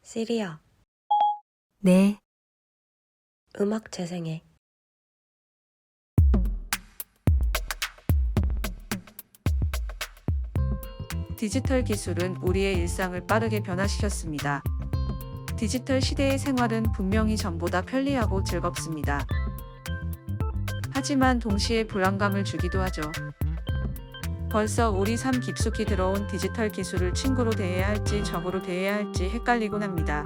시리야, 네, 음악 재생해. 디지털 기술은 우리의 일상을 빠르게 변화시켰습니다. 디지털 시대의 생활은 분명히 전보다 편리하고 즐겁습니다. 하지만 동시에 불안감을 주기도 하죠. 벌써 우리 삶 깊숙이 들어온 디지털 기술을 친구로 대해야 할지 적으로 대해야 할지 헷갈리곤 합니다.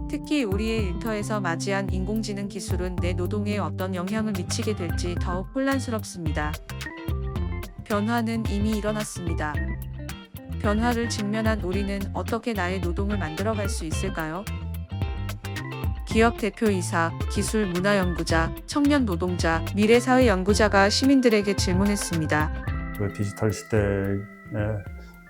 특히 우리의 일터에서 맞이한 인공지능 기술은 내 노동에 어떤 영향을 미치게 될지 더욱 혼란스럽습니다. 변화는 이미 일어났습니다. 변화를 직면한 우리는 어떻게 나의 노동을 만들어갈 수 있을까요? 기업 대표이사, 기술 문화 연구자, 청년 노동자, 미래사회 연구자가 시민들에게 질문했습니다. 그 디지털 시대의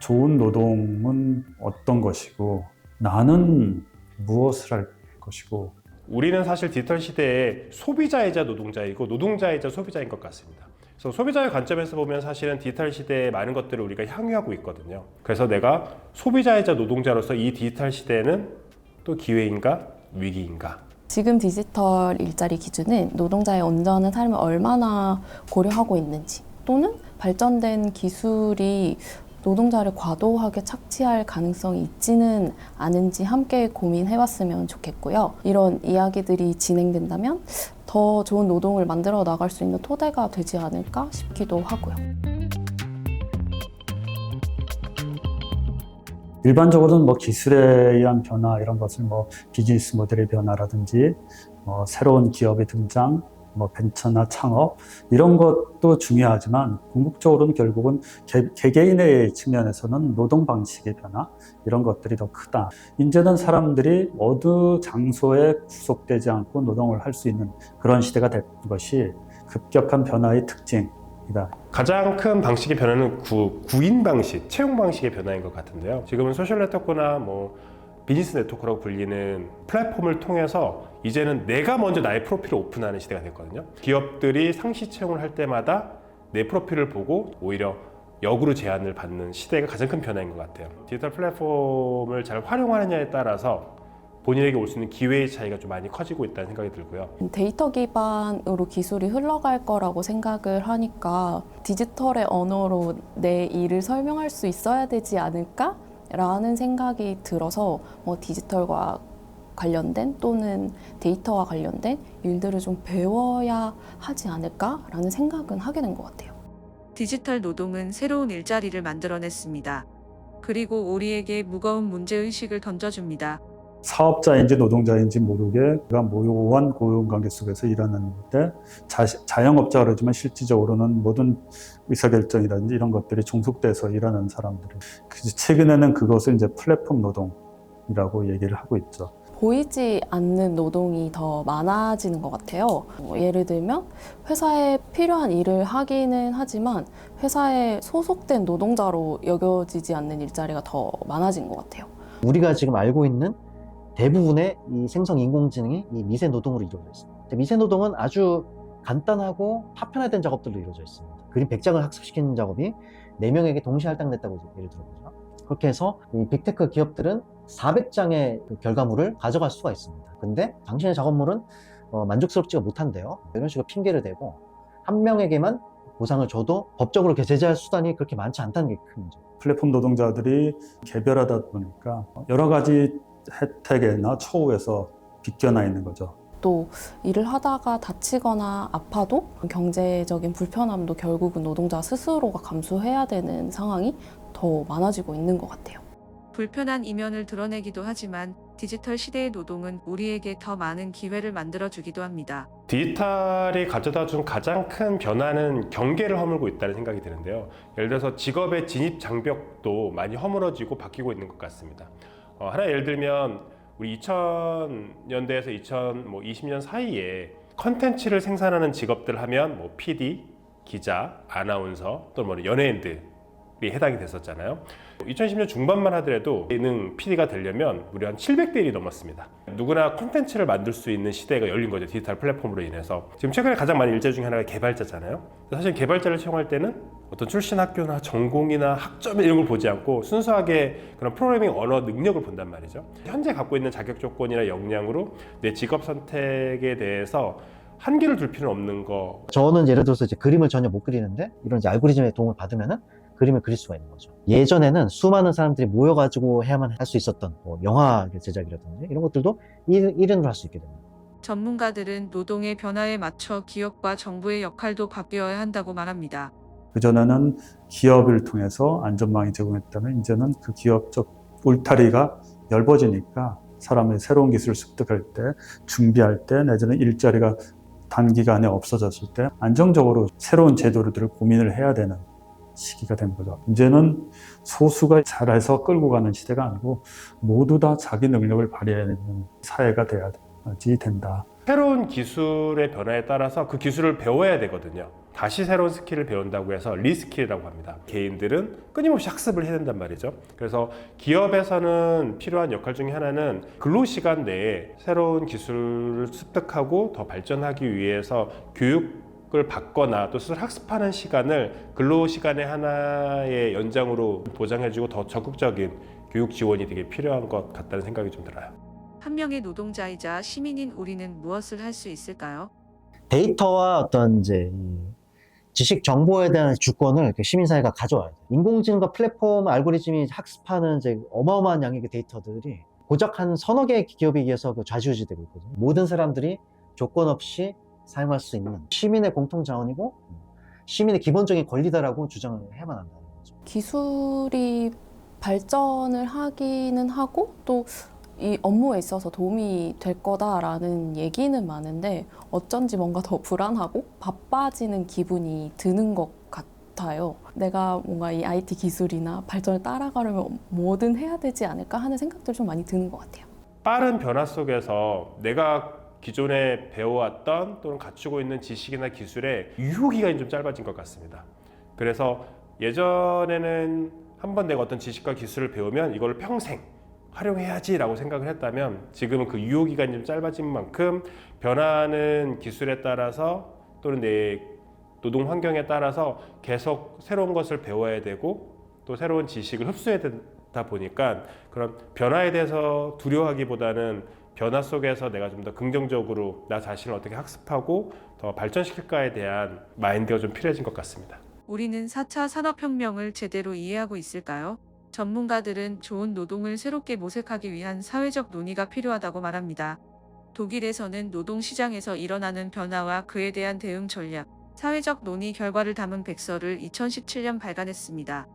좋은 노동은 어떤 것이고 나는 무엇을 할 것이고 우리는 사실 디지털 시대의 소비자이자 노동자이고 노동자이자 소비자인 것 같습니다. 그래서 소비자의 관점에서 보면 사실은 디지털 시대의 많은 것들을 우리가 향유하고 있거든요. 그래서 내가 소비자이자 노동자로서 이 디지털 시대는 또 기회인가 위기인가? 지금 디지털 일자리 기준은 노동자의 온전한 삶을 얼마나 고려하고 있는지 또는 발전된 기술이 노동자를 과도하게 착취할 가능성이 있지는 않은지 함께 고민해봤으면 좋겠고요. 이런 이야기들이 진행된다면 더 좋은 노동을 만들어 나갈 수 있는 토대가 되지 않을까 싶기도 하고요. 일반적으로는 뭐 기술에 의한 변화 이런 것을 뭐 비즈니스 모델의 변화라든지 새로운 기업의 등장, 뭐 벤처나 창업 이런 것도 중요하지만 궁극적으로는 결국은 개개인의 측면에서는 노동 방식의 변화 이런 것들이 더 크다. 이제는 사람들이 어느 장소에 구속되지 않고 노동을 할 수 있는 그런 시대가 된 것이 급격한 변화의 특징이다. 가장 큰 방식의 변화는 구인 방식, 채용 방식의 변화인 것 같은데요. 지금은 소셜 네트워크나 비즈니스 네트워크라고 불리는 플랫폼을 통해서 이제는 내가 먼저 나의 프로필을 오픈하는 시대가 됐거든요. 기업들이 상시 채용을 할 때마다 내 프로필을 보고 오히려 역으로 제안을 받는 시대가 가장 큰 변화인 것 같아요. 디지털 플랫폼을 잘 활용하느냐에 따라서 본인에게 올 수 있는 기회의 차이가 좀 많이 커지고 있다는 생각이 들고요. 데이터 기반으로 기술이 흘러갈 거라고 생각을 하니까 디지털의 언어로 내 일을 설명할 수 있어야 되지 않을까? 라는 생각이 들어서 디지털과 관련된 또는 데이터와 관련된 일들을 좀 배워야 하지 않을까라는 생각은 하게 된 것 같아요. 디지털 노동은 새로운 일자리를 만들어냈습니다. 그리고 우리에게 무거운 문제의식을 던져줍니다. 사업자인지 노동자인지 모르게 그가 모호한 고용관계 속에서 일하는데 자영업자가 그러지만 실질적으로는 모든 의사결정이라든지 이런 것들이 종속돼서 일하는 사람들이 최근에는 그것을 이제 플랫폼 노동이라고 얘기를 하고 있죠. 보이지 않는 노동이 더 많아지는 것 같아요. 예를 들면 회사에 필요한 일을 하기는 하지만 회사에 소속된 노동자로 여겨지지 않는 일자리가 더 많아진 것 같아요. 우리가 지금 알고 있는 대부분의 이 생성 인공지능이 이 미세 노동으로 이루어져 있습니다. 미세 노동은 아주 간단하고 파편화된 작업들로 이루어져 있습니다. 그림 100장을 학습시키는 작업이 4명에게 동시에 할당됐다고 예를 들어보죠. 그렇게 해서 이 빅테크 기업들은 400장의 그 결과물을 가져갈 수가 있습니다. 근데 당신의 작업물은 만족스럽지가 못한대요. 이런 식으로 핑계를 대고 한 명에게만 보상을 줘도 법적으로 제재할 수단이 그렇게 많지 않다는 게 큰 문제예요. 플랫폼 노동자들이 개별하다 보니까 여러 가지 혜택이나 처우에서 비껴나 있는 거죠. 또 일을 하다가 다치거나 아파도 경제적인 불편함도 결국은 노동자 스스로가 감수해야 되는 상황이 더 많아지고 있는 것 같아요. 불편한 이면을 드러내기도 하지만 디지털 시대의 노동은 우리에게 더 많은 기회를 만들어주기도 합니다. 디지털이 가져다 준 가장 큰 변화는 경계를 허물고 있다는 생각이 드는데요. 예를 들어서 직업의 진입 장벽도 많이 허물어지고 바뀌고 있는 것 같습니다. 하나 예를 들면 우리 2000년대에서 2020년 사이에 컨텐츠를 생산하는 직업들 하면 PD, 기자, 아나운서 또는 연예인들이 해당이 됐었잖아요. 2010년 중반만 하더라도 예능 PD가 되려면 무려 한 700대 1이 넘었습니다. 누구나 콘텐츠를 만들 수 있는 시대가 열린 거죠. 디지털 플랫폼으로 인해서. 지금 최근에 가장 많은 일자 중에 하나가 개발자잖아요. 사실 개발자를 채용할 때는 어떤 출신 학교나 전공이나 학점 이런 걸 보지 않고 순수하게 그런 프로그래밍 언어 능력을 본단 말이죠. 현재 갖고 있는 자격 조건이나 역량으로 내 직업 선택에 대해서 한계를 둘 필요는 없는 거. 저는 예를 들어서 이제 그림을 전혀 못 그리는데 이런 이제 알고리즘의 도움을 받으면은 그림을 그릴 수가 있는 거죠. 예전에는 수많은 사람들이 모여가지고 해야만 할 수 있었던 뭐 영화 제작이라든지 이런 것들도 1인으로 할 수 있게 됩니다. 전문가들은 노동의 변화에 맞춰 기업과 정부의 역할도 바뀌어야 한다고 말합니다. 그전에는 기업을 통해서 안전망이 제공했다면 이제는 그 기업적 울타리가 넓어지니까 사람의 새로운 기술을 습득할 때, 준비할 때, 내지는 일자리가 단기간에 없어졌을 때 안정적으로 새로운 제도들을 고민을 해야 되는 시기가 된 거죠. 이제는 소수가 잘해서 끌고 가는 시대가 아니고 모두 다 자기 능력을 발휘해야 되는 사회가 돼야지 된다. 새로운 기술의 변화에 따라서 그 기술을 배워야 되거든요. 다시 새로운 스킬을 배운다고 해서 리스킬이라고 합니다. 개인들은 끊임없이 학습을 해야 된단 말이죠. 그래서 기업에서는 필요한 역할 중에 하나는 근로시간 내에 새로운 기술을 습득하고 더 발전하기 위해서 교육을 받거나 또 스스로 학습하는 시간을 근로시간의 하나의 연장으로 보장해주고 더 적극적인 교육 지원이 되게 필요한 것 같다는 생각이 좀 들어요. 한 명의 노동자이자 시민인 우리는 무엇을 할 수 있을까요? 데이터와 어떤 이제 이 지식 정보에 대한 주권을 이렇게 시민사회가 가져와야 돼요. 인공지능과 플랫폼 알고리즘이 학습하는 이제 어마어마한 양의 그 데이터들이 고작 한 서너 개의 기업에 의해서 그 좌지우지되고 있거든요. 모든 사람들이 조건 없이 사용할 수 있는 시민의 공통 자원이고 시민의 기본적인 권리다라고 주장을 해야만 한다는 거죠. 기술이 발전을 하기는 하고 또 이 업무에 있어서 도움이 될 거다라는 얘기는 많은데 어쩐지 뭔가 더 불안하고 바빠지는 기분이 드는 것 같아요. 내가 뭔가 이 IT 기술이나 발전을 따라가려면 뭐든 해야 되지 않을까 하는 생각들이 좀 많이 드는 것 같아요. 빠른 변화 속에서 내가 기존에 배워왔던 또는 갖추고 있는 지식이나 기술의 유효기간이 좀 짧아진 것 같습니다. 그래서 예전에는 한번 내가 어떤 지식과 기술을 배우면 이걸 평생 활용해야지 라고 생각을 했다면 지금은 그 유효기간이 좀 짧아진 만큼 변하는 기술에 따라서 또는 내 노동 환경에 따라서 계속 새로운 것을 배워야 되고 또 새로운 지식을 흡수해야 되다 보니까 그런 변화에 대해서 두려워하기보다는 변화 속에서 내가 좀 더 긍정적으로 나 자신을 어떻게 학습하고 더 발전시킬까에 대한 마인드가 좀 필요해진 것 같습니다. 우리는 4차 산업혁명을 제대로 이해하고 있을까요? 전문가들은 좋은 노동을 새롭게 모색하기 위한 사회적 논의가 필요하다고 말합니다. 독일에서는 노동시장에서 일어나는 변화와 그에 대한 대응 전략, 사회적 논의 결과를 담은 백서를 2017년 발간했습니다.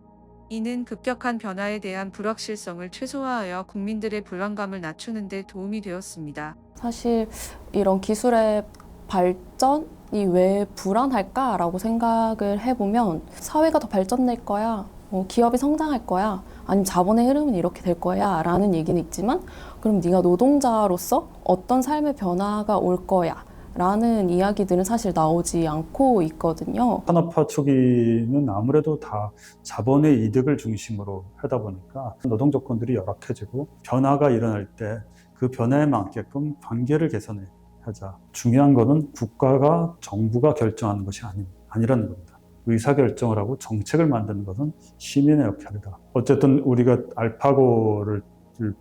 이는 급격한 변화에 대한 불확실성을 최소화하여 국민들의 불안감을 낮추는 데 도움이 되었습니다. 사실 이런 기술의 발전이 왜 불안할까라고 생각을 해보면 사회가 더 발전될 거야, 기업이 성장할 거야, 아니면 자본의 흐름은 이렇게 될 거야 라는 얘기는 있지만 그럼 네가 노동자로서 어떤 삶의 변화가 올 거야 라는 이야기들은 사실 나오지 않고 있거든요. 산업화 초기는 아무래도 다 자본의 이득을 중심으로 하다 보니까 노동 조건들이 열악해지고 변화가 일어날 때 그 변화에 맞게끔 관계를 개선해 하자. 중요한 거는 국가가 정부가 결정하는 것이 아니라는 겁니다. 의사결정을 하고 정책을 만드는 것은 시민의 역할이다. 어쨌든 우리가 알파고를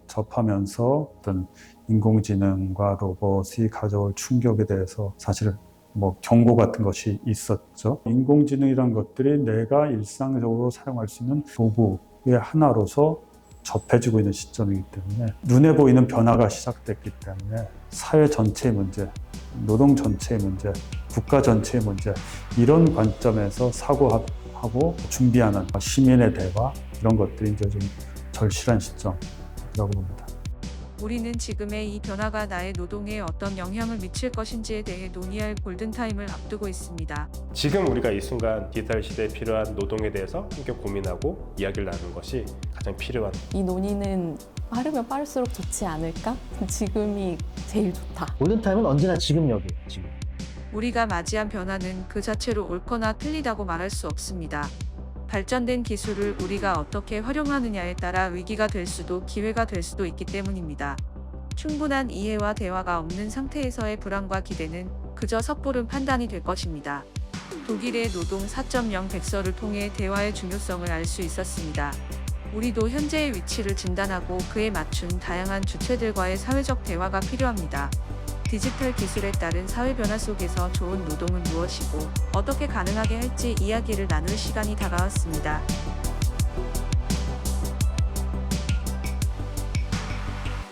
접하면서 어떤 인공지능과 로봇이 가져올 충격에 대해서 사실 경고 같은 것이 있었죠. 인공지능이란 것들이 내가 일상적으로 사용할 수 있는 도구의 하나로서 접해지고 있는 시점이기 때문에 눈에 보이는 변화가 시작됐기 때문에 사회 전체의 문제, 노동 전체의 문제, 국가 전체의 문제 이런 관점에서 사고하고 준비하는 시민의 대화 이런 것들이 이제 좀 절실한 시점이라고 봅니다. 우리는 지금의 이 변화가 나의 노동에 어떤 영향을 미칠 것인지에 대해 논의할 골든타임을 앞두고 있습니다. 지금 우리가 이 순간 디지털 시대에 필요한 노동에 대해서 함께 고민하고 이야기를 나누는 것이 가장 필요한. 이 논의는 빠르면 빠를수록 좋지 않을까? 지금이 제일 좋다. 골든타임은 언제나 지금 여기예요. 지금. 우리가 맞이한 변화는 그 자체로 옳거나 틀리다고 말할 수 없습니다. 발전된 기술을 우리가 어떻게 활용하느냐에 따라 위기가 될 수도 기회가 될 수도 있기 때문입니다. 충분한 이해와 대화가 없는 상태에서의 불안과 기대는 그저 섣부른 판단이 될 것입니다. 독일의 노동 4.0 백서를 통해 대화의 중요성을 알 수 있었습니다. 우리도 현재의 위치를 진단하고 그에 맞춘 다양한 주체들과의 사회적 대화가 필요합니다. 디지털 기술에 따른 사회 변화 속에서 좋은 노동은 무엇이고 어떻게 가능하게 할지 이야기를 나눌 시간이 다가왔습니다.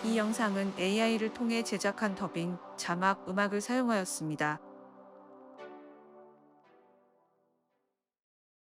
이 영상은 AI를 통해 제작한 더빙, 자막, 음악을 사용하였습니다.